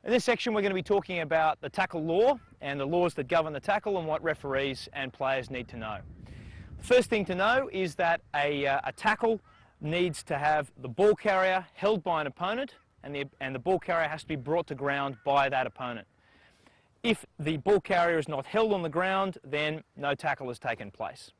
In this section we're going to be talking about the tackle law and the laws that govern the tackle and what referees and players need to know. The first thing to know is that a tackle needs to have the ball carrier held by an opponent, and the ball carrier has to be brought to ground by that opponent. If the ball carrier is not held on the ground, then no tackle has taken place.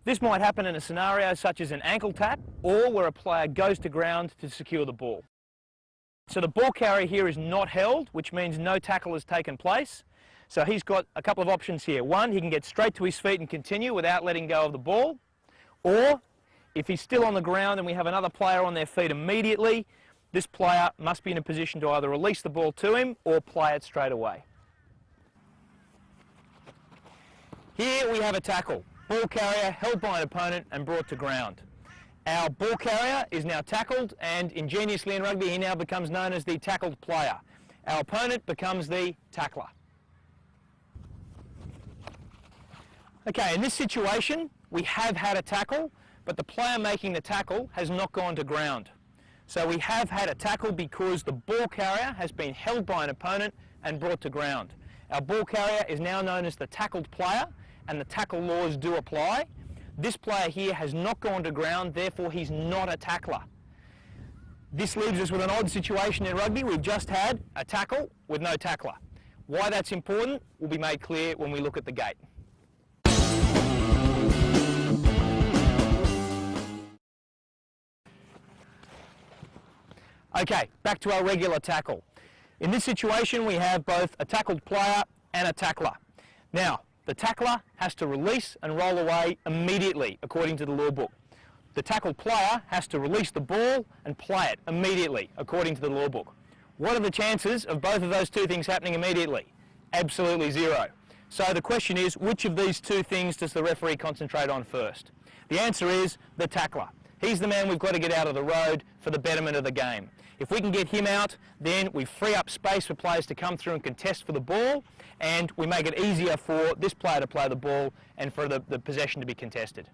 This might happen in a scenario such as an ankle tap, or where a player goes to ground to secure the ball. So the ball carrier here is not held, which means no tackle has taken place. So he's got a couple of options here. One, he can get straight to his feet and continue without letting go of the ball. Or, if he's still on the ground and we have another player on their feet immediately, this player must be in a position to either release the ball to him or play it straight away. Here we have a tackle. Ball carrier held by an opponent and brought to ground. Our ball carrier is now tackled, and ingeniously in rugby he now becomes known as the tackled player. Our opponent becomes the tackler. Okay, in this situation we have had a tackle, but the player making the tackle has not gone to ground. So we have had a tackle because the ball carrier has been held by an opponent and brought to ground. Our ball carrier is now known as the tackled player, and the tackle laws do apply. This player here has not gone to ground, therefore he's not a tackler. This leaves us with an odd situation in rugby. We've just had a tackle with no tackler. Why that's important will be made clear when we look at the gate. Okay, back to our regular tackle. In this situation we have both a tackled player and a tackler. Now, the tackler has to release and roll away immediately, according to the law book. The tackled player has to release the ball and play it immediately, according to the law book. What are the chances of both of those two things happening immediately? Absolutely zero. So the question is, which of these two things does the referee concentrate on first? The answer is the tackler. He's the man we've got to get out of the road for the betterment of the game. If we can get him out, then we free up space for players to come through and contest for the ball, and we make it easier for this player to play the ball and for the possession to be contested.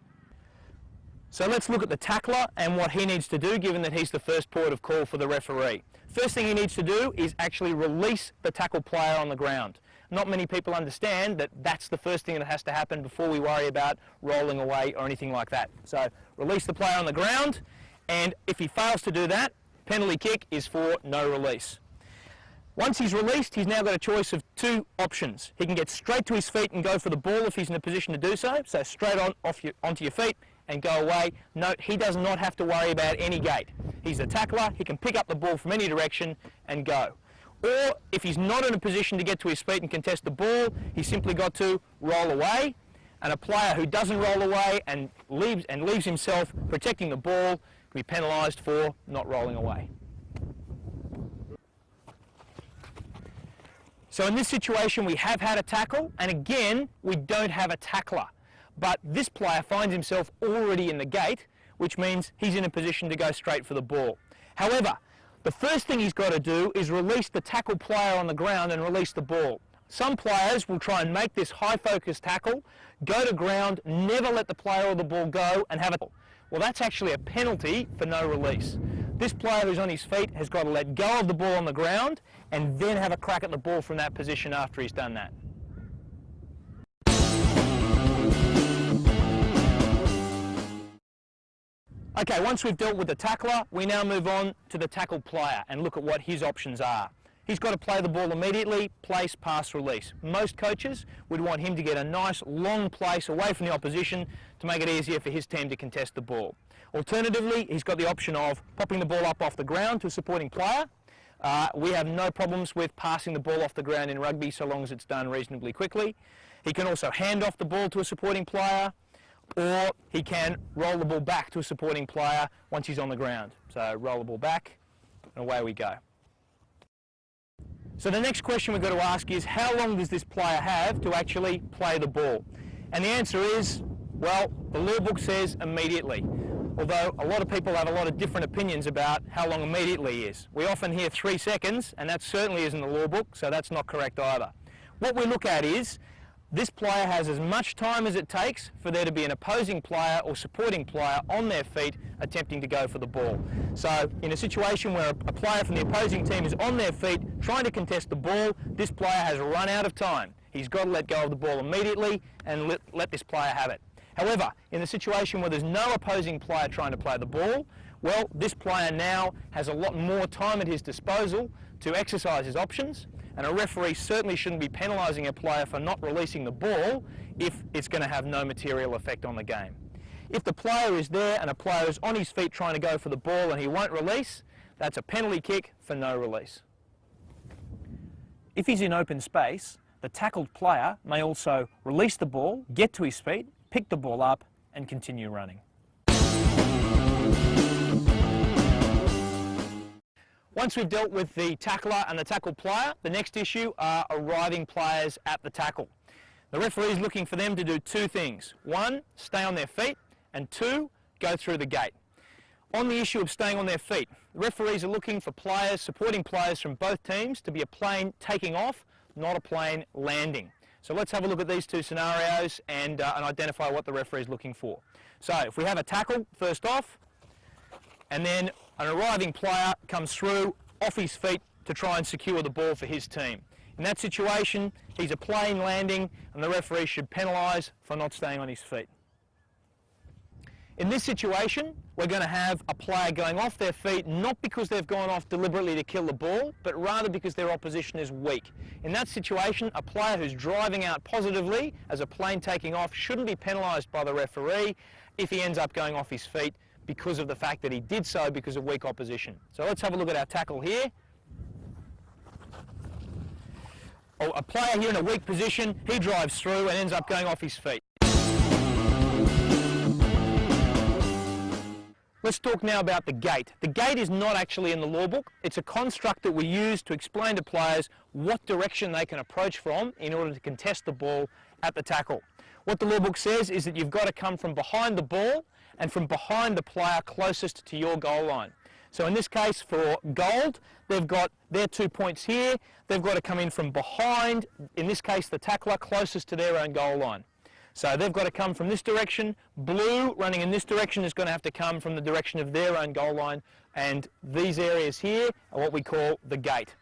So let's look at the tackler and what he needs to do, given that he's the first port of call for the referee. First thing he needs to do is actually release the tackle player on the ground. Not many people understand that that's the first thing that has to happen before we worry about rolling away or anything like that. So release the player on the ground, and if he fails to do that, penalty kick is for no release. Once he's released, he's now got a choice of two options. He can get straight to his feet and go for the ball if he's in a position to do so, so straight onto your feet and go away. Note, he does not have to worry about any gate. He's a tackler, he can pick up the ball from any direction and go. Or if he's not in a position to get to his feet and contest the ball, he's simply got to roll away, and a player who doesn't roll away and leaves himself protecting the ball can be penalised for not rolling away. So in this situation we have had a tackle, and again we don't have a tackler. But this player finds himself already in the gate, which means he's in a position to go straight for the ball. However, the first thing he's got to do is release the tackle player on the ground and release the ball. Some players will try and make this high focus tackle, go to ground, never let the player or the ball go, and have it. Well, that's actually a penalty for no release. This player who's on his feet has got to let go of the ball on the ground and then have a crack at the ball from that position after he's done that. Okay, once we've dealt with the tackler, we now move on to the tackle player and look at what his options are. He's got to play the ball immediately, place, pass, release. Most coaches would want him to get a nice long place away from the opposition to make it easier for his team to contest the ball. Alternatively, he's got the option of popping the ball up off the ground to a supporting player. We have no problems with passing the ball off the ground in rugby so long as it's done reasonably quickly. He can also hand off the ball to a supporting player, or he can roll the ball back to a supporting player once he's on the ground. So roll the ball back and away we go. So the next question we've got to ask is, how long does this player have to actually play the ball? And the answer is, well, the law book says immediately. Although a lot of people have a lot of different opinions about how long immediately is. We often hear 3 seconds, and that certainly isn't the law book, so that's not correct either. What we look at is, This player has as much time as it takes for there to be an opposing player or supporting player on their feet attempting to go for the ball. So in a situation where a player from the opposing team is on their feet trying to contest the ball, this player has run out of time. He's got to let go of the ball immediately and let this player have it. However, in the situation where there's no opposing player trying to play the ball, well, this player now has a lot more time at his disposal to exercise his options, and a referee certainly shouldn't be penalising a player for not releasing the ball if it's going to have no material effect on the game. If the player is there and a player is on his feet trying to go for the ball and he won't release, that's a penalty kick for no release. If he's in open space, the tackled player may also release the ball, get to his feet, pick the ball up and continue running. Once we've dealt with the tackler and the tackled player, the next issue are arriving players at the tackle. The referee is looking for them to do two things. One, stay on their feet, and two, go through the gate. On the issue of staying on their feet, the referees are looking for players, supporting players from both teams to be a plane taking off, not a plane landing. So let's have a look at these two scenarios and identify what the referee is looking for. So if we have a tackle first off, and then an arriving player comes through off his feet to try and secure the ball for his team. In that situation, he's a plane landing and the referee should penalise for not staying on his feet. In this situation, we're going to have a player going off their feet not because they've gone off deliberately to kill the ball, but rather because their opposition is weak. In that situation, a player who's driving out positively as a plane taking off shouldn't be penalised by the referee if he ends up going off his feet because of the fact that he did so because of weak opposition. So let's have a look at our tackle here. Oh, a player here in a weak position, he drives through and ends up going off his feet. Let's talk now about the gate. The gate is not actually in the law book. It's a construct that we use to explain to players what direction they can approach from in order to contest the ball at the tackle. What the law book says is that you've got to come from behind the ball and from behind the player closest to your goal line. So in this case for Gold, they've got their 2 points here. They've got to come in from behind, in this case the tackler, closest to their own goal line. So they've got to come from this direction. Blue, running in this direction, is going to have to come from the direction of their own goal line. And these areas here are what we call the gate.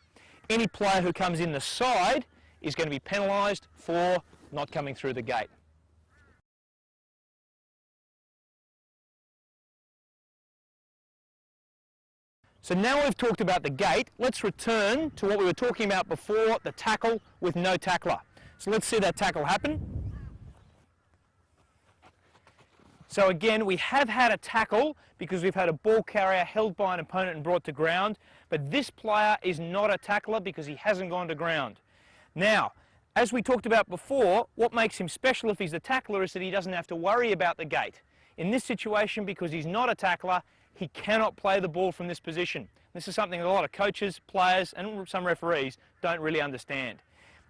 Any player who comes in the side is going to be penalised for not coming through the gate. So now we've talked about the gate, let's return to what we were talking about before, the tackle with no tackler. So let's see that tackle happen. So again, we have had a tackle because we've had a ball carrier held by an opponent and brought to ground, but this player is not a tackler because he hasn't gone to ground. Now, as we talked about before, what makes him special if he's a tackler is that he doesn't have to worry about the gate. In this situation, because he's not a tackler, he cannot play the ball from this position. This is something that a lot of coaches, players and some referees don't really understand.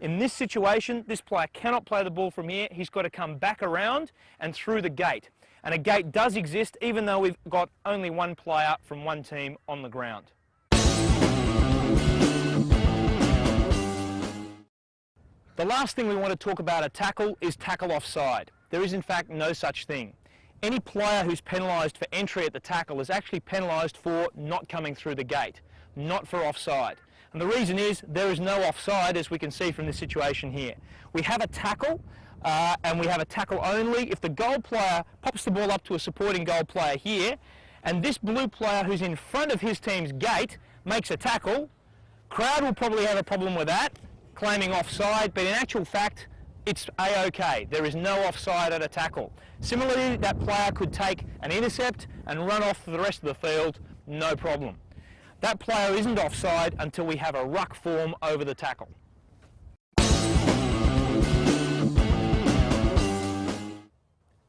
In this situation, this player cannot play the ball from here. He's got to come back around and through the gate. And a gate does exist even though we've got only one player from one team on the ground. The last thing we want to talk about a tackle is tackle offside. There is in fact no such thing. Any player who's penalised for entry at the tackle is actually penalised for not coming through the gate, not for offside. And the reason is there is no offside, as we can see from this situation here. We have a tackle and we have a tackle only if the goal player pops the ball up to a supporting goal player here and this blue player who's in front of his team's gate makes a tackle. Crowd will probably have a problem with that, claiming offside, but in actual fact it's A-OK. There is no offside at a tackle. Similarly, that player could take an intercept and run off for the rest of the field, no problem. That player isn't offside until we have a ruck form over the tackle.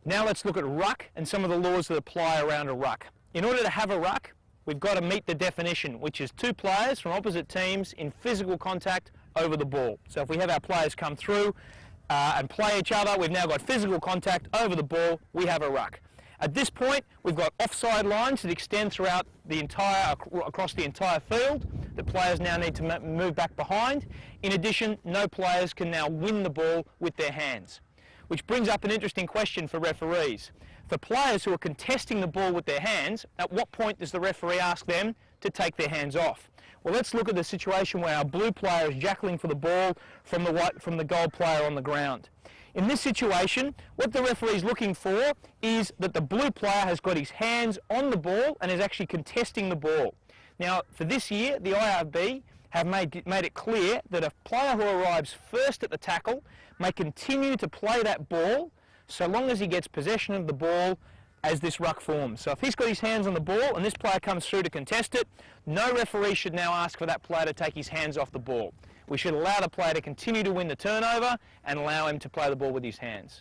Now let's look at ruck and some of the laws that apply around a ruck. In order to have a ruck, we've got to meet the definition, which is two players from opposite teams in physical contact over the ball. So if we have our players come through and play each other, we've now got physical contact over the ball, we have a ruck. At this point, we've got offside lines that extend throughout the across the entire field that players now need to move back behind. In addition, no players can now win the ball with their hands, which brings up an interesting question for referees. For players who are contesting the ball with their hands, at what point does the referee ask them to take their hands off? Well, let's look at the situation where our blue player is jackling for the ball from the gold player on the ground. In this situation, what the referee is looking for is that the blue player has got his hands on the ball and is actually contesting the ball. Now, for this year, the IRB have made it clear that a player who arrives first at the tackle may continue to play that ball so long as he gets possession of the ball as this ruck forms. So if he's got his hands on the ball and this player comes through to contest it, no referee should now ask for that player to take his hands off the ball. We should allow the player to continue to win the turnover and allow him to play the ball with his hands.